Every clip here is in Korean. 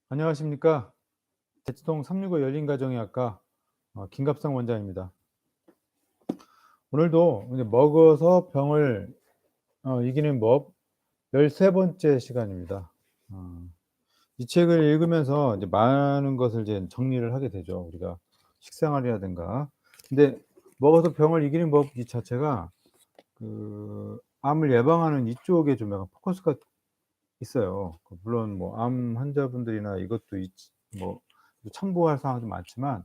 안녕하십니까. 대치동 365 열린가정의학과 김갑상 원장입니다. 오늘도 이제 먹어서 병을 이기는 법 13번째 번째 시간입니다. 어 이 책을 읽으면서 이제 많은 것을 이제 정리를 하게 되죠, 우리가 식생활이라든가. 근데 먹어서 병을 이기는 법 이 자체가 암을 예방하는 이쪽에 좀 약간 포커스가 있어요. 물론 뭐 암 환자분들이나 이것도 뭐 참고할 사항도 많지만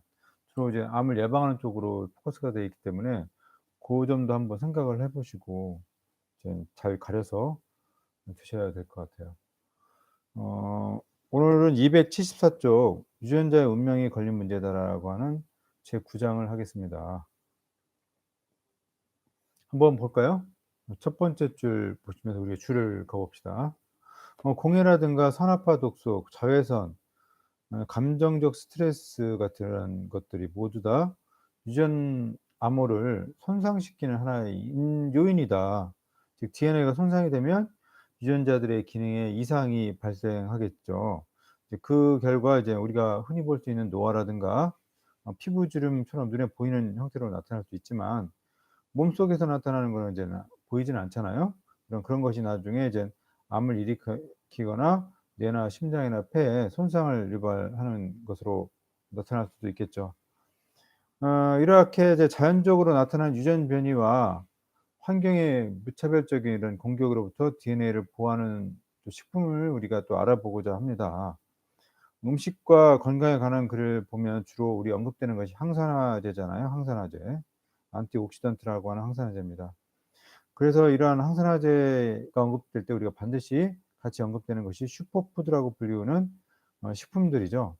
주로 이제 암을 예방하는 쪽으로 포커스가 되어 있기 때문에 고 점도 한번 생각을 해 보시고 이제 잘 가려서 드셔야 될 것 같아요. 어 오늘은 274쪽 "유전자의 운명이 걸린 문제다."라고 하는 제 9 장을 하겠습니다. 한번 볼까요? 첫 번째 줄 보시면서 우리가 줄을 그어 봅시다. 공해라든가 산화파 독소, 자외선, 감정적 스트레스 같은 것들이 모두 다 유전 암호를 손상시키는 하나의 요인이다. 즉 DNA가 손상이 되면 유전자들의 기능에 이상이 발생하겠죠. 이제 그 결과 이제 우리가 흔히 볼 수 있는 노화라든가 피부주름처럼 눈에 보이는 형태로 나타날 수 있지만 몸속에서 나타나는 거는 이제 보이지는 않잖아요. 그런 것이 나중에 이제 암을 일으키거나 뇌나 심장이나 폐에 손상을 유발하는 것으로 나타날 수도 있겠죠. 이렇게 이제 자연적으로 나타난 유전 변이와 환경의 무차별적인 이런 공격으로부터 DNA를 보호하는 또 식품을 우리가 또 알아보고자 합니다. 음식과 건강에 관한 글을 보면 주로 우리 언급되는 것이 항산화제잖아요, 항산화제. 안티옥시던트라고 하는 항산화제입니다. 그래서 이러한 항산화제가 언급될 때 우리가 반드시 같이 언급되는 것이 슈퍼푸드라고 불리우는 식품들이죠.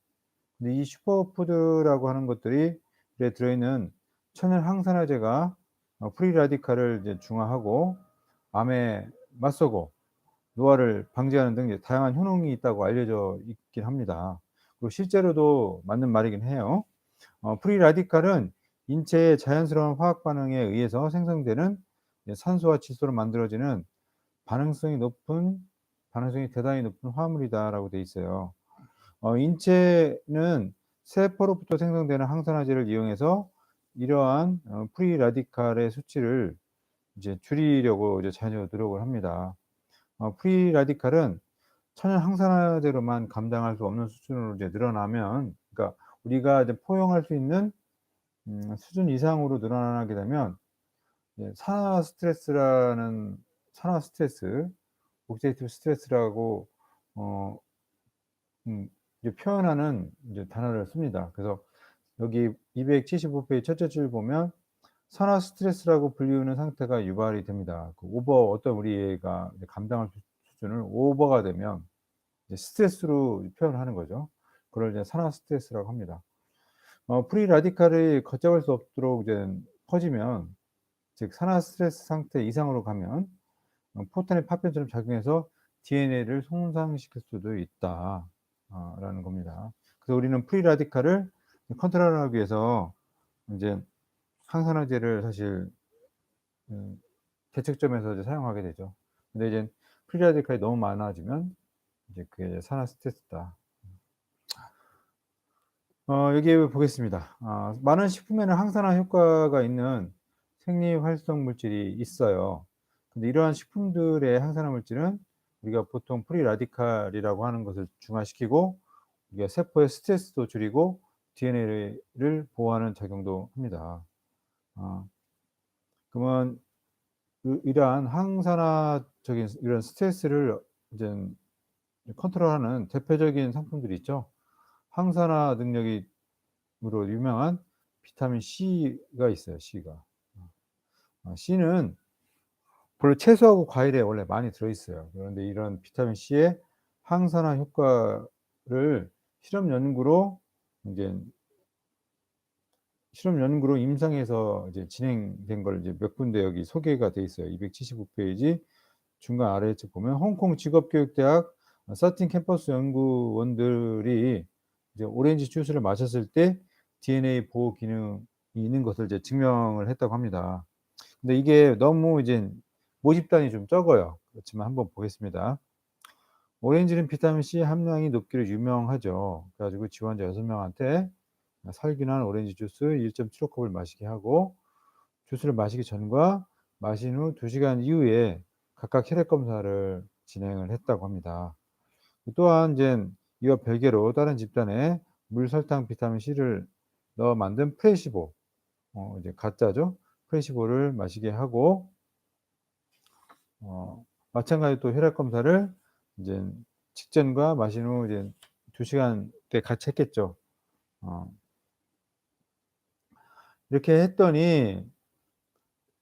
근데 이 슈퍼푸드라고 하는 것들이 에 들어있는 천연 항산화제가 프리 라디칼을 이제 중화하고 암에 맞서고 노화를 방지하는 등 이제 다양한 효능이 있다고 알려져 있긴 합니다. 그리고 실제로도 맞는 말이긴 해요. 프리 라디칼은 인체의 자연스러운 화학 반응에 의해서 생성되는 산소와 질소로 만들어지는 반응성이 높은 반응성이 대단히 높은 화합물이다라고 돼 있어요. 인체는 세포로부터 생성되는 항산화제를 이용해서 이러한 프리 라디칼의 수치를 이제 줄이려고 이제 자연적으로 노력을 합니다. 프리 라디칼은 천연 항산화제로만 감당할 수 없는 수준으로 이제 늘어나면, 그러니까 우리가 이제 포용할 수 있는 수준 이상으로 늘어나게 되면 산화 스트레스, 옥시데이티브 스트레스라고 어 이제 표현하는 이제 단어를 씁니다. 그래서 여기 275 페이지 첫째 줄 보면 산화 스트레스라고 불리우는 상태가 유발이 됩니다. 어떤 우리가 이제 감당할 수준을 오버가 되면 이제 스트레스로 표현하는 거죠. 그걸 이제 산화 스트레스라고 합니다. 프리 라디칼이 걷잡을 수 없도록 이제 퍼지면, 즉 산화 스트레스 상태 이상으로 가면 포탄이 파편처럼 작용해서 DNA를 손상시킬 수도 있다. 라는 겁니다. 그래서 우리는 프리 라디칼을 컨트롤하기 위해서 인제 항산화제를 사실 대책점에서 이제 사용하게 되죠. 근데 이제 프리 라디칼이 너무 많아지면 이제 그게 산화 스트레스다. 여기 보겠습니다. 많은 식품에는 항산화 효과가 있는 생리 활성 물질이 있어요. 근데 이러한 식품들의 항산화 물질은 우리가 보통 프리 라디칼이라고 하는 것을 중화시키고 이게 세포의 스트레스도 줄이고 DNA를 보호하는 작용도 합니다. 아 그러면 이러한 항산화적인 이런 스트레스를 인젠 컨트롤하는 대표적인 상품들이 있죠. 항산화 능력이 으로 유명한 비타민 C가 있어요, C가. C는 본래 채소하고 과일에 원래 많이 들어 있어요. 그런데 이런 비타민 C의 항산화 효과를 실험 연구로 인제 실험 연구로 임상에서 이제 진행된 걸 이제 몇 군데 여기 소개가 돼 있어요. 275 페이지 중간 아래쪽 보면 홍콩 직업교육대학 13 캠퍼스 연구원들이 이제 오렌지 주스를 마셨을 때 DNA 보호 기능이 있는 것을 이제 증명을 했다고 합니다. 근데 이게 너무 이제 모집단이 좀 적어요. 그렇지만 한번 보겠습니다. 오렌지는 비타민 C 함량이 높기로 유명하죠. 그래 가지고 지원자 6 명한테 살균한 오렌지 주스 1.75 컵을 마시게 하고 주스를 마시기 전과 마신 후 2 시간 이후에 각각 혈액 검사를 진행을 했다고 합니다. 또한 인젠 이와 별개로 다른 집단에 물, 설탕, 비타민 C를 넣어 만든 플레시보, 이제 가짜죠. 플레시보를 마시게 하고 마찬가지로 또 혈액 검사를 인젠 직전과 마신 후 이제 2 시간대 같이 했겠죠. 어 이렇게 했더니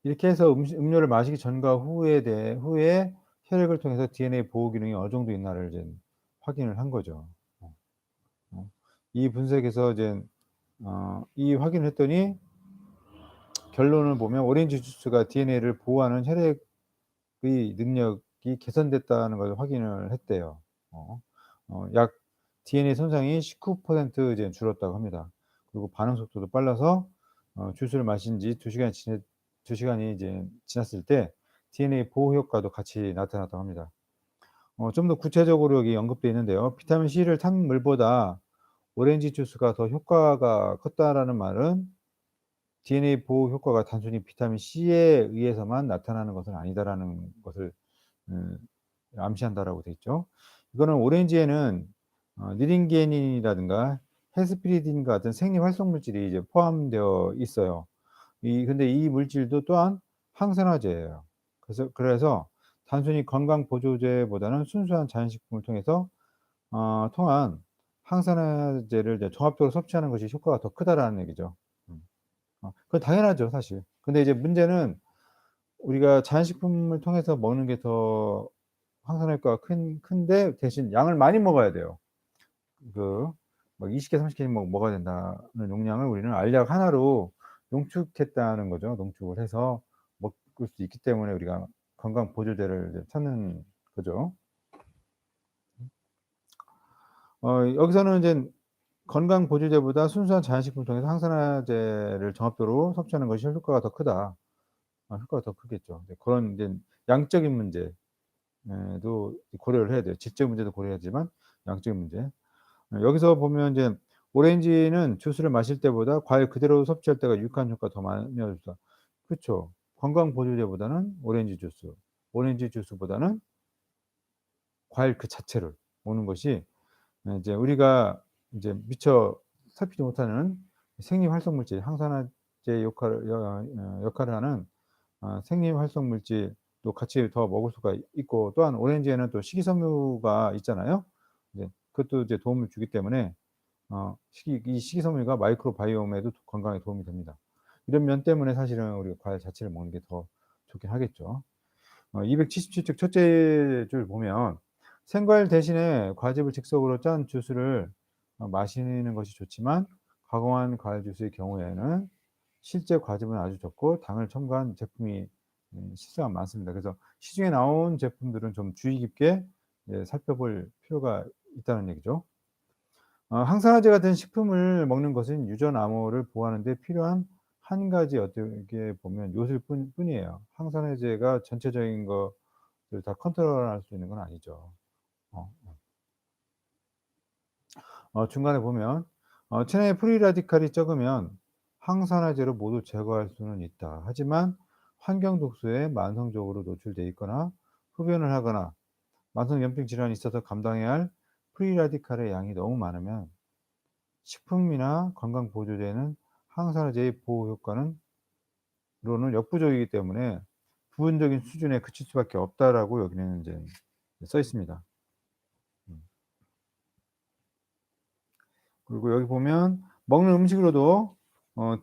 이렇게 해서 음료를 마시기 전과 후에 혈액을 통해서 DNA 보호 기능이 어느 정도 있나를 이제 확인을 한 거죠. 어 어. 이 분석에서 이제 이 확인을 했더니 결론을 보면 오렌지 주스가 DNA를 보호하는 혈액의 능력이 개선됐다는 걸 확인을 했대요. 어. 약 DNA 손상이 19% 이제 줄었다고 합니다. 그리고 반응 속도도 빨라서 주스를 마신 지 2 시간이 이제 지났을 때 DNA 보호 효과도 같이 나타났다고 합니다. 좀 더 구체적으로 여기 언급되어 있는데요. 비타민 C를 탄 물보다 오렌지 주스가 더 효과가 컸다라는 말은 DNA 보호 효과가 단순히 비타민 C에 의해서만 나타나는 것은 아니다라는 것을 음 암시한다라고 돼 있죠. 이거는 오렌지에는 니린게닌이라든가 헤스피리딘 같은 생리 활성 물질이 이제 포함되어 있어요. 근데 이 물질도 또한 항산화제예요. 그래서 단순히 건강 보조제보다는 순수한 자연식품을 통한 항산화제를 이제 종합적으로 섭취하는 것이 효과가 더 크다라는 얘기죠. 음. 그건 당연하죠 사실. 근데 이제 문제는 우리가 자연식품을 통해서 먹는 게 더 항산화 효과가 큰데 대신 양을 많이 먹어야 돼요. 그 막 20 개 30 개 먹어야 된다는 용량을 우리는 알약 하나로 농축했다는 거죠. 농축을 해서 먹을 수 있기 때문에 우리가 건강 보조제를 이제 찾는 거죠. 여기서는 인젠 건강 보조제보다 순수한 자연식품을 통해서 항산화제를 종합적으로 섭취하는 것이 효과가 더 크다. 효과가 더 크겠죠. 이제 그런 인젠 양적인 문제 도 고려를 해야 돼요. 질적 문제도 고려해야지만 양적인 문제. 여기서 보면 이제 오렌지는 주스를 마실 때보다 과일 그대로 섭취할 때가 유익한 효과가 더 많이 있다. 그쵸. 건강 보조제보다는 오렌지 주스보다는 과일 그 자체를 먹는 것이 이제 우리가 이제 미처 살피지 못하는 생리 활성 물질, 항산화제 역할을 하는 생리 활성 물질도 같이 더 먹을 수가 있고 또한 오렌지에는 또 식이섬유가 있잖아요. 이제 그것도 이제 도움을 주기 때문에 이 식이섬유가 마이크로바이옴에도 건강에 도움이 됩니다. 이런 면 때문에 사실은 우리가 과일 자체를 먹는 게 더 좋긴 하겠죠. 277쪽 첫째 줄 보면 생과일 대신에 과즙을 즉석으로 짠 주스를 마시는 것이 좋지만 가공한 과일 주스의 경우에는 실제 과즙은 아주 적고 당을 첨가한 제품이 실제가 많습니다. 그래서 시중에 나온 제품들은 좀 주의 깊게 살펴볼 필요가 있다는 얘기죠. 항산화제 같은 식품을 먹는 것은 유전 암호를 보호하는 데 필요한 한 가지 어떻게 보면 요소일 뿐이에요. 항산화제가 전체적인 것을 다 컨트롤할 수 있는 건 아니죠. 어 중간에 보면 체내에 프리 라디칼이 적으면 항산화제로 모두 제거할 수는 있다. 하지만 환경 독소에 만성적으로 노출돼 있거나 흡연을 하거나 만성 염증 질환이 있어서 감당해야 할 프리 라디칼의 양이 너무 많으면 식품이나 건강 보조제는 항산화제의 보호 효과는 로는 역부족이기 때문에 부분적인 수준에 그칠 수밖에 없다라고 여기는 인제 써 있습니다. 음. 그리고 여기 보면 먹는 음식으로도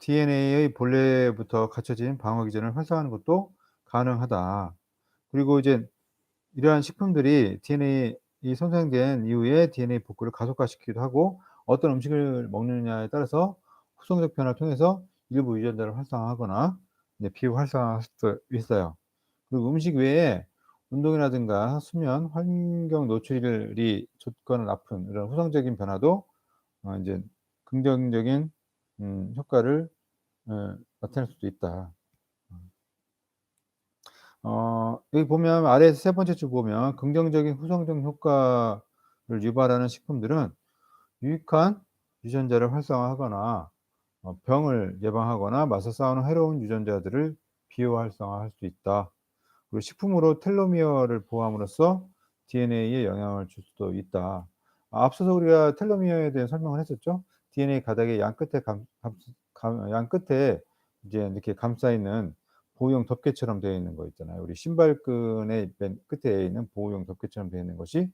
DNA의 본래부터 갖춰진 방어 기전을 활성화하는 것도 가능하다. 그리고 이제 이러한 식품들이 이 손상된 이후에 DNA 복구를 가속화시키기도 하고 어떤 음식을 먹느냐에 따라서 후성적 변화를 통해서 일부 유전자를 활성화하거나 이제 비활성화할 수도 있어요. 그리고 음식 외에 운동이라든가 수면, 환경 노출이 좋거나 나쁜 이런 후성적인 변화도 인제 긍정적인 효과를 나타낼 수도 있다. 음. 여기 보면 아래에서 세 번째 줄 보면 긍정적인 후성적 효과를 유발하는 식품들은 유익한 유전자를 활성화하거나 병을 예방하거나 맞서 싸우는 해로운 유전자들을 비활성화할 수 있다. 그리고 식품으로 텔로미어를 보호함으로써 DNA에 영향을 줄 수도 있다. 앞서서 우리가 텔로미어에 대해 설명을 했었죠. DNA 가닥의 양 끝에 이제 이렇게 감싸 있는 보호용 덮개처럼 되어 있는 거 있잖아요. 우리 신발끈의 맨 끝에 있는 보호용 덮개처럼 되어 있는 것이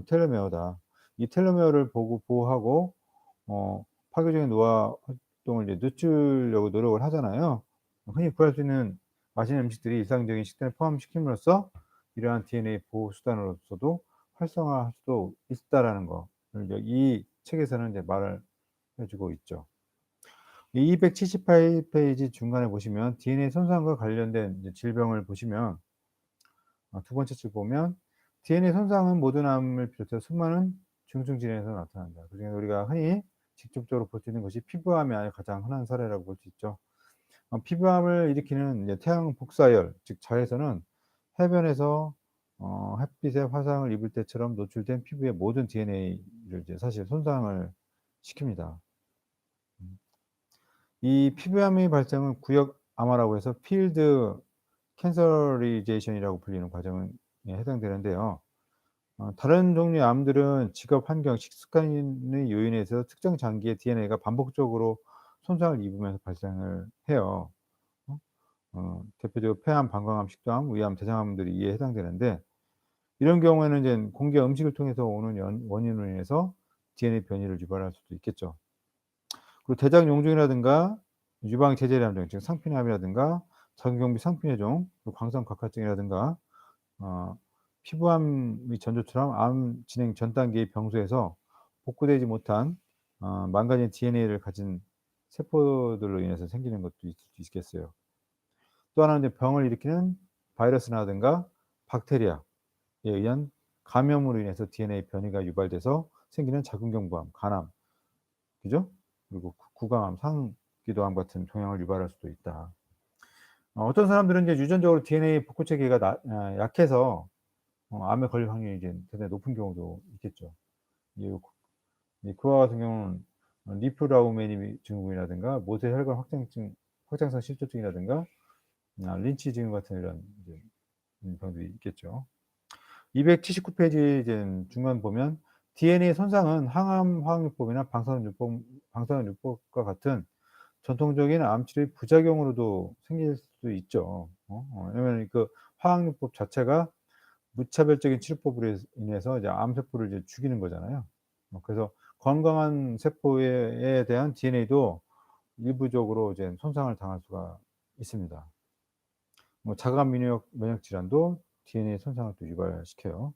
텔로미어다. 이 텔로미어를 보호하고 파괴적인 노화 활동을 이제 늦추려고 노력을 하잖아요. 흔히 구할 수 있는 맛있는 음식들이 일상적인 식단에 포함시킴으로써 이러한 DNA 보호 수단으로서도 활성화할 수도 있다라는 거를 이 책에서는 이제 말을 해 주고 있죠. 이 278 페이지 중간에 보시면 DNA 손상과 관련된 이제 질병을 보시면 두 번째 줄 보면 "DNA 손상은 모든 암을 비롯해서 수많은 중증 질환에서 나타난다." 그중에 우리가 흔히 직접적으로 볼 수 있는 것이 피부암이 가장 흔한 사례라고 볼 수 있죠. 피부암을 일으키는 이제 태양 복사열 즉 자외선은 해변에서 햇빛에 화상을 입을 때처럼 노출된 피부의 모든 DNA를 이제 사실 손상을 시킵니다. 음. 이 피부암의 발생은 구역 암화라고 해서 필드 캔서리제이션이라고 불리는 과정에 해당되는데요. 다른 종류의 암들은 직업 환경, 식습관의 요인에서 특정 장기의 DNA가 반복적으로 손상을 입으면서 발생을 해요. 어 대표적으로 폐암, 방광암, 식도암, 위암, 대장암들이 이에 해당되는데 이런 경우에는 인제 공기와 음식을 통해서 오는 원인으로 인해서 DNA 변이를 유발할 수도 있겠죠. 그리고 대장 용종이라든가 유방 제재량종 즉 상피암이라든가 작용경비 상피뇌종, 그리고 광선각화증이라든가 어 피부암의 전조처럼 암 진행 전 단계의 병소에서 복구되지 못한 망가진 DNA를 가진 세포들로 인해서 생기는 것도 있을 수 있겠어요. 또 하나는 이제 병을 일으키는 바이러스라든가 박테리아에 의한 감염으로 인해서 DNA 변이가 유발돼서 생기는 자궁경부암, 간암, 그죠? 그리고 구강암, 상기도암 같은 종양을 유발할 수도 있다. 어떤 사람들은 이제 유전적으로 DNA 복구 체계가 약해서 암에 걸릴 확률이 이제 대단히 높은 경우도 있겠죠. 이 그와 같은 경우는 리프라우메니 증후군이라든가 모세 혈관 확장성 실조증이라든가 린치 증후 같은 이런 이제 병들이 있겠죠. 279 페이지 이제 중간 보면 DNA 손상은 항암 화학요법이나 방사선요법과 같은 전통적인 암 치료의 부작용으로도 생길 수 있죠. 왜냐면 그 화학요법 자체가 무차별적인 치료법으로 인해서 이제 암세포를 이제 죽이는 거잖아요. 그래서 건강한 세포에 대한 DNA도 일부적으로 이제 손상을 당할 수가 있습니다. 자가 면역 질환도 DNA 손상을 또 유발시켜요.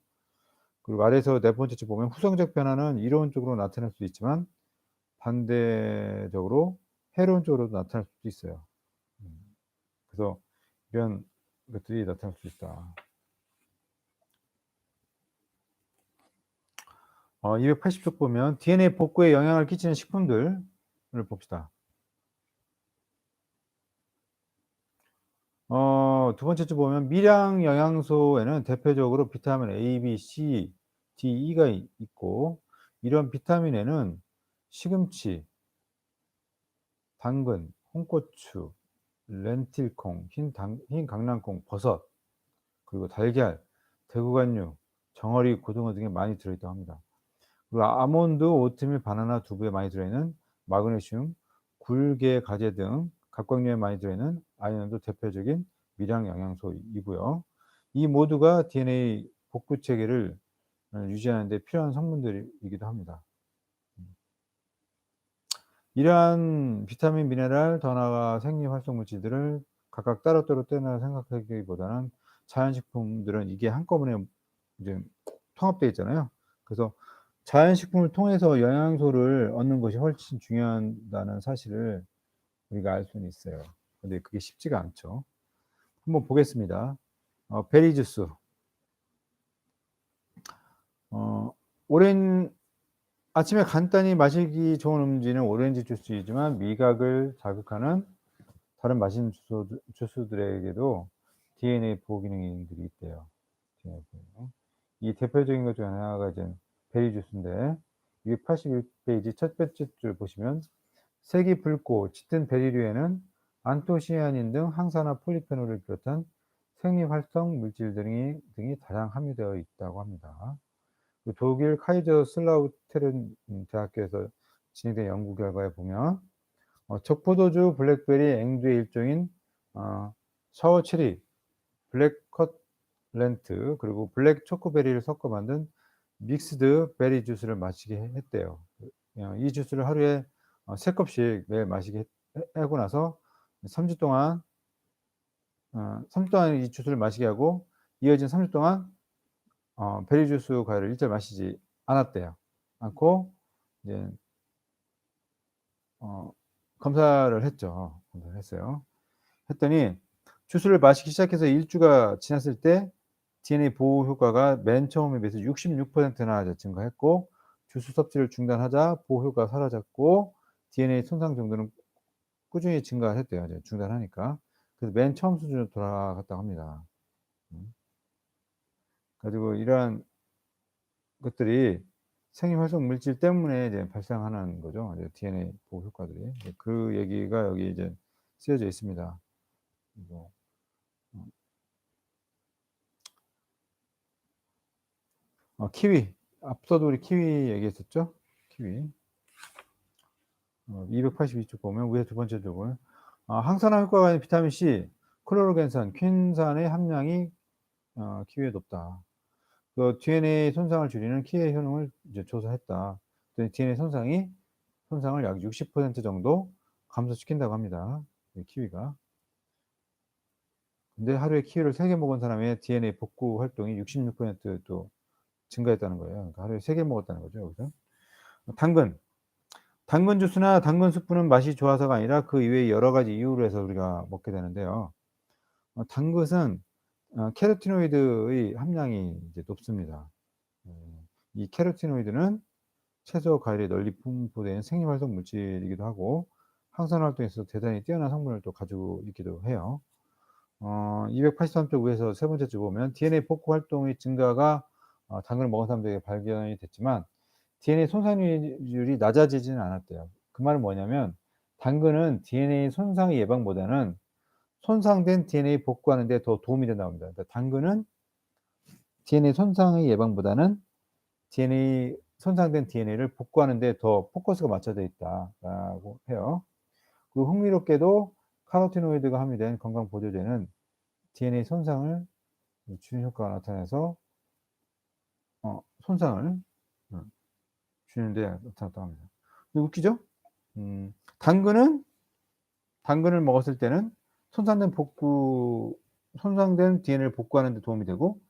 그리고 아래에서 네 번째 줄 보면 후성적 변화는 이론적으로 나타날 수도 있지만 반대적으로 해론적으로도 나타날 수도 있어요. 음. 그래서 이런 것들이 나타날 수 있다. 280쪽 보면 DNA 복구에 영향을 끼치는 식품들을 봅시다. 두 번째 줄 보면 미량 영양소에는 대표적으로 비타민 A, B, C, D, E가 있고 이런 비타민에는 시금치, 당근, 홍고추, 렌틸콩, 흰 강낭콩, 버섯, 그리고 달걀, 대구간류, 정어리, 고등어 등에 많이 들어 있다고 합니다. 그리고 아몬드, 오트밀, 바나나, 두부에 많이 들어 있는 마그네슘, 굴, 가재 등 각각류에 많이 들어 있는 아연도 대표적인 미량 영양소이고요. 이 모두가 DNA 복구 체계를 유지하는 데 필요한 성분들이기도 합니다. 이러한 비타민, 미네랄, 더 나아가 생리 활성 물질들을 각각 따로따로 떼어내서 생각하기보다는 자연식품들은 이게 한꺼번에 이제 통합되어 있잖아요. 그래서 자연식품을 통해서 영양소를 얻는 것이 훨씬 중요하다는 사실을 우리가 알 수는 있어요. 근데 그게 쉽지가 않죠. 한번 보겠습니다. 베리 주스. 어 오렌 아침에 간단히 마시기 좋은 음료는 오렌지 주스이지만 미각을 자극하는 다른 맛있는 주스들에게도 DNA 보호 기능들이 있대요. DNA 보호 기능. 이 대표적인 것 중에 하나가 이제 베리 주스인데 281 페이지 첫 번째 줄 보시면 색이 붉고 짙은 베리류에는 안토시아닌 등 항산화 폴리페놀을 비롯한 생리활성 물질 등이 다량 함유되어 있다고 합니다. 그 독일 카이저슬라우테른 대학교에서 진행된 연구 결과에 보면 적포도주 블랙베리 앵두의 일종인 샤워 체리, 블랙컷 렌트 그리고 블랙 초코베리를 섞어 만든 믹스드 베리 주스를 마시게 했대요. 이 주스를 하루에 3 컵씩 매일 마시게 하고 나서 3주 동안 3주 동안 이 주스를 마시게 하고 이어진 3주 동안 베리 주스 과일을 일절 마시지 않았대요. 않고 이제 어 검사를 했죠. 검사를 했어요. 했더니 주스를 마시기 시작해서 1 주가 지났을 때 DNA 보호 효과가 맨 처음에 비해서 66%나 이제 증가했고 주스 섭취를 중단하자 보호 효과가 사라졌고 DNA 손상 정도는 꾸준히 증가했대요, 이제 중단하니까. 그래서 맨 처음 수준으로 돌아갔다고 합니다. 음. 가지고 이러한 것들이 생리활성 물질 때문에 이제 발생하는 거죠. 이제 DNA 보호 효과들이. 이제 그 얘기가 여기 이제 쓰여져 있습니다. 그리고 키위. 앞서도 우리 키위 얘기했었죠? 키위. 282쪽 보면 위에 두 번째 쪽을 항산화 효과가 있는 비타민 C, 클로로겐산, 퀸산의 함량이 키위에 높다. 그 DNA 손상을 줄이는 키위의 효능을 이제 조사했다. 그랬더니 DNA 손상을 약 60% 정도 감소시킨다고 합니다, 이 키위가. 근데 하루에 키위를 3개 먹은 사람의 DNA 복구 활동이 66% 또 증가했다는 거예요. 그러니까 하루에 3개 먹었다는 거죠, 여기서. 당근. 당근 주스나 당근 스프는 맛이 좋아서가 아니라 그 이외의 여러 가지 이유로 해서 우리가 먹게 되는데요. 당근은 캐로티노이드의 함량이 이제 높습니다. 이 캐로티노이드는 채소, 과일에 널리 분포된 생리활성 물질이기도 하고 항산화 활동에 있어서 대단히 뛰어난 성분을 또 가지고 있기도 해요. 283 쪽 위에서 세 번째 줄 보면 DNA 복구 활동의 증가가 당근을 먹은 사람들에게 발견이 됐지만 DNA 손상률이 낮아지지는 않았대요. 그 말은 뭐냐면 당근은 DNA 손상 예방보다는 손상된 DNA 복구하는 데 더 도움이 된다고 합니다. 그러니까 당근은 DNA 손상의 예방보다는 DNA 손상된 DNA를 복구하는 데 더 포커스가 맞춰져 있다라고 해요. 그 흥미롭게도 카로티노이드가 함유된 건강 보조제는 DNA 손상을 줄이는 효과가 나타나서 손상을 줄이는 데 나타났다고 합니다. 웃기죠? 당근을 먹었을 때는 손상된 DNA를 복구하는 데 도움이 되고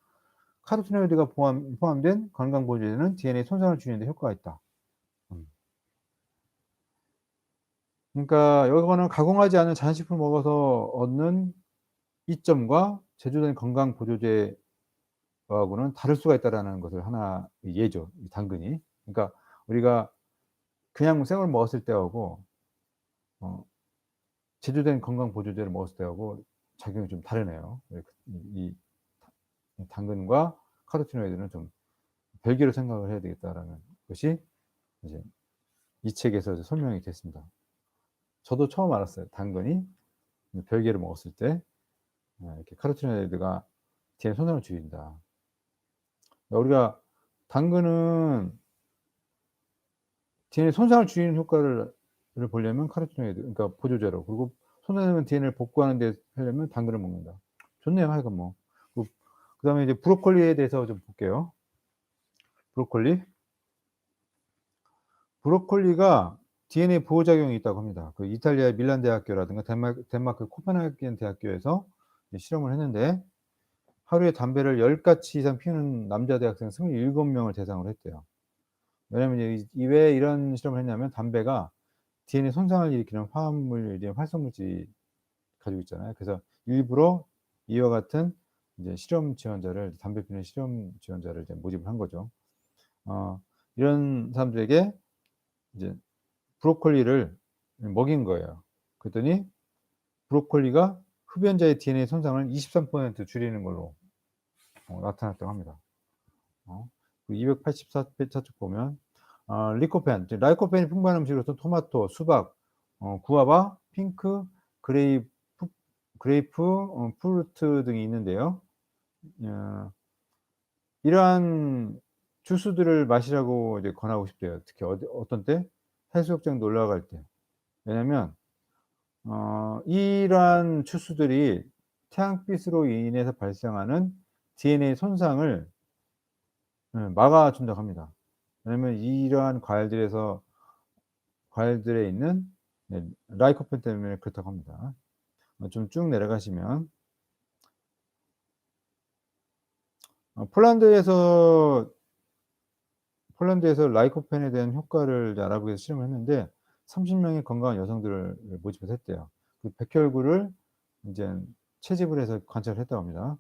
카로티노이드가 포함된 건강 보조제는 DNA 손상을 줄이는 데 효과가 있다. 그러니까 이거는 가공하지 않은 자연식품을 먹어서 얻는 이점과 제조된 건강 보조제하고는 다를 수가 있다라는 것을 하나의 예죠, 이 당근이. 그러니까 우리가 그냥 생을 먹었을 때하고 어 제조된 건강 보조제를 먹었을 때하고 작용이 좀 다르네요. 이 당근과 카로티노이드는 좀 별개로 생각을 해야 되겠다라는 것이 이제 이 책에서 이제 설명이 됐습니다. 저도 처음 알았어요. 당근이 별개로 먹었을 때 이렇게 카로티노이드가 DNA 손상을 줄인다. 우리가 당근은 DNA 손상을 줄이는 효과를 보려면 카로티노이드 그러니까 보조제로 그리고 손상된 DNA를 복구하는 데 하려면 당근을 먹는다. 좋네요, 하여간 뭐. 그다음에 이제 브로콜리에 대해서 좀 볼게요. 브로콜리가 DNA 보호작용이 있다고 합니다. 그 이탈리아의 밀란 대학교라든가 덴마크 코펜하겐 대학교에서 실험을 했는데 하루에 담배를 10가치 이상 피우는 남자 대학생 27명을 대상으로 했대요. 왜냐면 왜 이런 실험을 했냐면 담배가 DNA 손상을 일으키는 화합물이 활성물질이 가지고 있잖아요. 그래서 일부러 이와 같은 이제 담배 피우는 실험 지원자를 이제 모집을 한 거죠. 이런 사람들에게 이제 브로콜리를 먹인 거예요. 그랬더니 브로콜리가 흡연자의 DNA 손상을 23% 줄이는 걸로 나타났다고 합니다. 그 284 쪽 보면 리코펜, 이제 라이코펜이 풍부한 음식으로서 토마토, 수박, 구아바, 핑크, 그레이프 프루트 등이 있는데요. 어 이러한 주스들을 마시라고 이제 권하고 싶대요. 특히 어떤 때? 해수욕장 놀러 갈 때. 왜냐면 이러한 추수들이 태양빛으로 인해서 발생하는 DNA 손상을 막아 준다고 합니다. 왜냐면 이러한 과일들에 있는 라이코펜 때문에 그렇다고 합니다. 좀 쭉 내려가시면 폴란드에서 라이코펜에 대한 효과를 이제 알아보기 위해서 실험을 했는데 30 명의 건강한 여성들을 모집해서 했대요. 그 백혈구를 인제 채집을 해서 관찰을 했다고 합니다.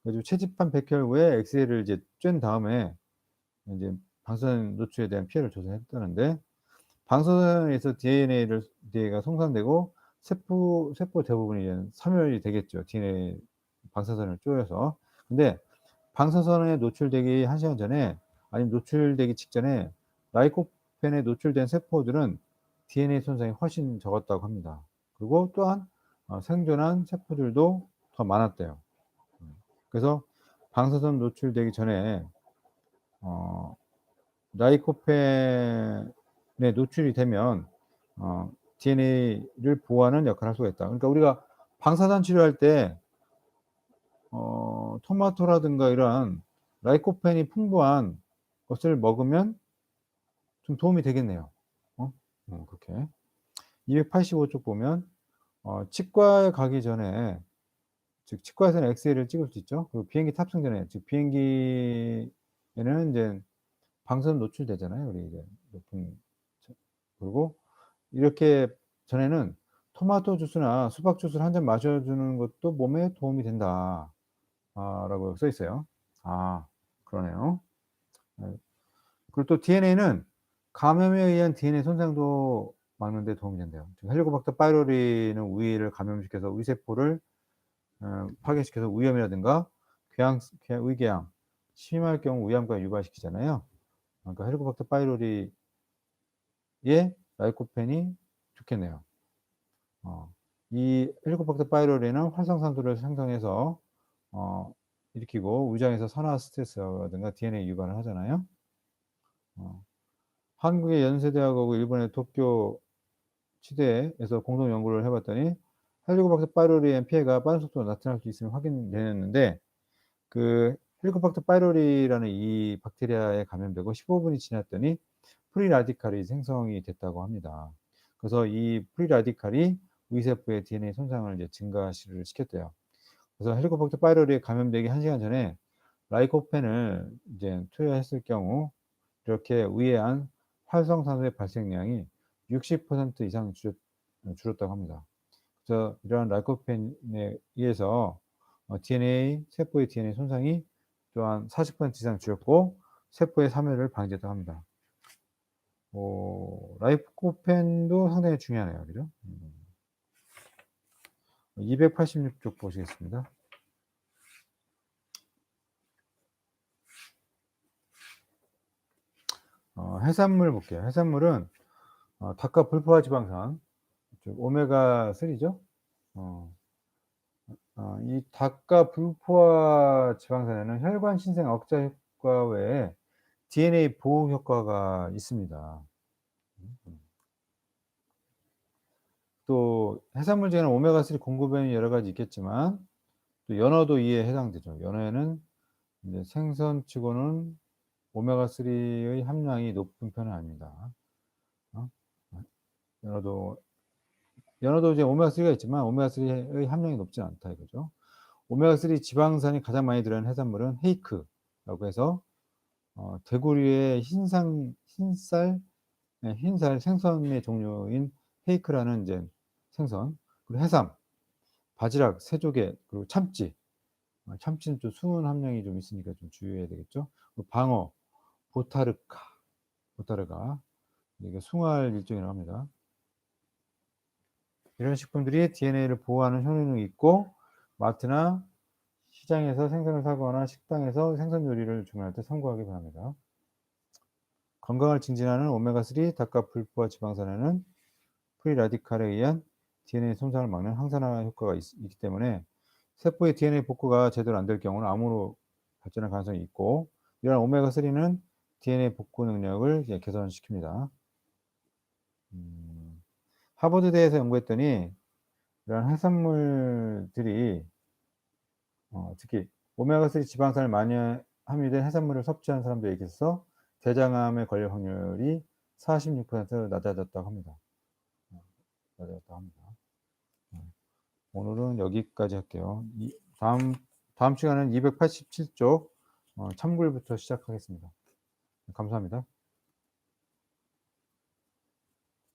그래 가지고 채집한 백혈구에 엑스레이를 이제 쬐은 다음에 인제 방사선 노출에 대한 피해를 조사했다는데 방사선에서 DNA가 손상되고 세포 대부분이 이제 사멸이 되겠죠, DNA 방사선을 쪼여서. 근데 방사선에 노출되기 1 시간 전에 아니면 노출되기 직전에 라이코펜에 노출된 세포들은 DNA 손상이 훨씬 적었다고 합니다. 그리고 또한 생존한 세포들도 더 많았대요. 그래서 방사선 노출되기 전에 어 라이코펜에 노출이 되면 DNA를 보호하는 역할을 할 수가 있다. 그러니까 우리가 방사선 치료할 때 토마토라든가 이러한 라이코펜이 풍부한 것을 먹으면 좀 도움이 되겠네요. 그렇게. 285쪽 보면 치과에 가기 전에 즉 치과에서는 엑스레이를 찍을 수 있죠. 그리고 비행기 탑승 전에 즉 비행기에는 인제 방사선 노출되잖아요. 우리 이제 높은 그리고 이렇게 전에는 "토마토 주스나 수박 주스를 한 잔 마셔 주는 것도 몸에 도움이 된다." 라고 써 있어요. 그러네요. 네. 그리고 또 DNA는 감염에 의한 DNA 손상도 막는 데 도움이 된대요. 지금 헬리코박터 파이로리는 우위를 감염시켜서 의세포를 파괴시켜서 위염이라든가 의궤양, 심할 경우 위암까지 유발시키잖아요. 그러니까 헬리코박터 파이로리에 라이코펜이 좋겠네요. 이 헬리코박터 파이로리는 활성산소를 생성해서 어 일으키고 위장에서 산화 스트레스라든가 DNA 유발을 하잖아요. 어 한국의 연세대학하고 일본의 도쿄 치대에서 공동 연구를 해 봤더니 헬리코박터 파이로리의 피해가 빠른 속도로 나타날 수 있음이 확인되었는데 그 헬리코박터 파이로리라는 이 박테리아에 감염되고 15 분이 지났더니 프리 라디칼이 생성이 됐다고 합니다. 그래서 이 프리 라디칼이 위세포의 DNA 손상을 이제 증가를 시켰대요. 그래서 헬리코박터 파이로리에 감염되기 1 시간 전에 라이코펜을 이제 투여했을 경우 이렇게 의외한 활성산소의 발생량이 60% 이상 줄었다고 합니다. 그래서 이러한 라이코펜에 의해서 세포의 DNA 손상이 또한 40% 이상 줄었고 세포의 사멸을 방지했다고 합니다. 라이코펜도 상당히 중요하네요. 그죠? 286쪽 보시겠습니다. 해산물 볼게요. 해산물은 닭과 불포화 지방산 즉 오메가3 죠. 어 이 닭과 불포화 지방산에는 혈관 신생 억제 효과 외에 DNA 보호 효과가 있습니다. 음. 또 해산물 중에는 오메가3 공급원이 여러 가지 있겠지만 또 연어도 이에 해당되죠. 연어에는 인제 생선치고는 오메가3의 함량이 높은 편은 아닙니다. 어 어 연어도 이제 오메가3가 있지만 오메가3의 함량이 높진 않다 이거죠. 오메가3 지방산이 가장 많이 들어있는 해산물은 헤이크라고 해서 대구류의 흰살 생선의 종류인 헤이크라는 인제 생선, 그리고 해삼, 바지락, 새조개, 그리고 참치. 참치는 좀 수은 함량이 좀 있으니까 좀 주의해야 되겠죠. 그리고 방어, 보타르가 이게 숭어알 일종이라고 합니다. 이런 식품들이 DNA를 보호하는 효능이 있고 마트나 시장에서 생선을 사거나 식당에서 생선 요리를 주문할 때 참고하기 바랍니다. 건강을 증진하는 오메가3 닭과 불포화 지방산에는 프리 라디칼에 의한 DNA 손상을 막는 항산화 효과가 있기 때문에 세포의 DNA 복구가 제대로 안 될 경우는 암으로 발전할 가능성이 있고, 이런 오메가3는 DNA 복구 능력을 이제 개선시킵니다. 음, 하버드대에서 연구했더니 이런 해산물들이 특히 오메가3 지방산을 많이 함유된 해산물을 섭취한 사람들에게 있어서 대장암에 걸릴 확률이 46% 낮아졌다고 합니다. 낮아졌다고 합니다. 오늘은 여기까지 할게요. 다음 시간은 287쪽 참고일부터 시작하겠습니다. 감사합니다.